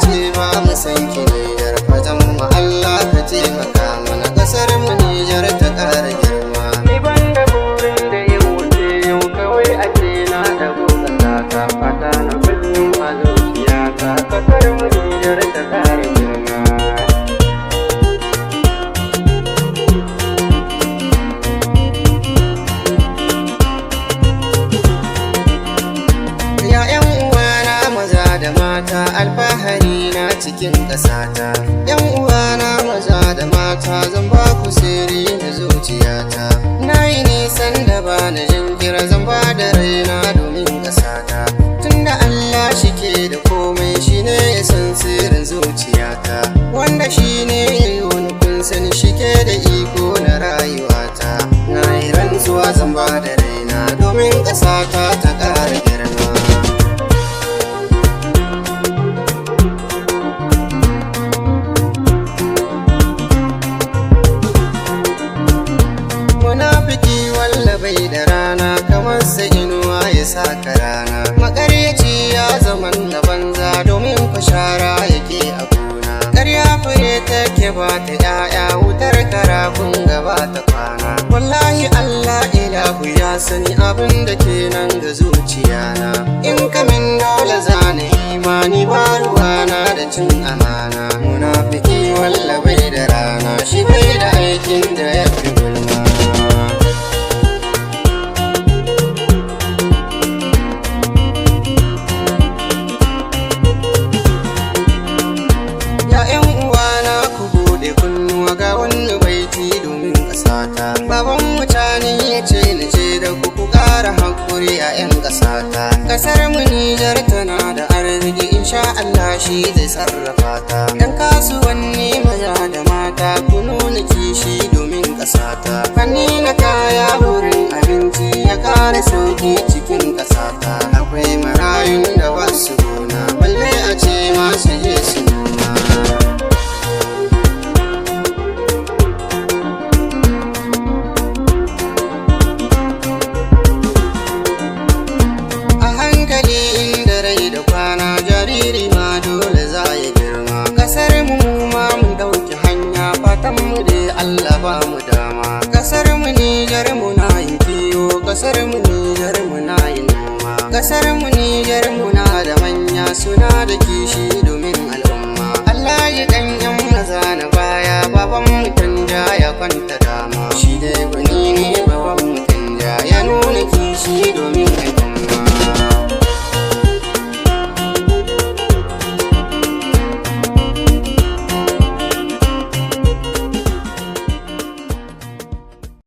ce ba mu san ki Nijar, fatan mu Allah ka taimaka mana kasar mu Nijar ta ƙara girma. Ni ban da burin da ya wuce yau kawai a ce na dago kasata, fata na kullum a zuciyata kasar mu Nijar ta ƙara girma. Da mata alfahari na cikin ƙasata, yan uwana maza da mata zan ba ku sirri da zuciyata. Na yi nisan da ba na jinkira zan ba da raina domin ƙasata, tunda Allah shi ke da komai shi ne ya san sirrin zuciyata, wanda shi ne ya yi wani kun sani shi ke da iko na rayuwata. Na yi rantsuwa zan ba da raina domin ƙasata ta ƙara girma. Bai da rana kamar sa inuwa ya saka rana, makaryaci ya zaman na banza domin fashara yake a gona. Ƙarya fure take ba ta ƴaƴa, wutar karafin gaba ta kwana. Wallahi Allah ilahu ya sani abin da ke nan ga zuciyana, in kamin dole zana imani ba ruwana da cin amana. Munafiki walla bai da rana, shi bai da aikin da ya fi gulma. Baban mutane ya ce na ce da ku ƙara haƙuri a 'yan ƙasata. Ƙasar mu Nijar tana da arziki insha Allah shi zai sarrafa ta. 'Yan kasuwanni maza da mata ku nuna kishi domin ƙasata. Fanni na kaya wurin abinci ya ƙara sauki cikin ƙasata. Akwai marayun da ba su gona balle a ce masu je su noma. Da kwana jariri ma dole za ya girma. Kasar mu ma mun dauki hanya, fatan mu dai Allah ba mu da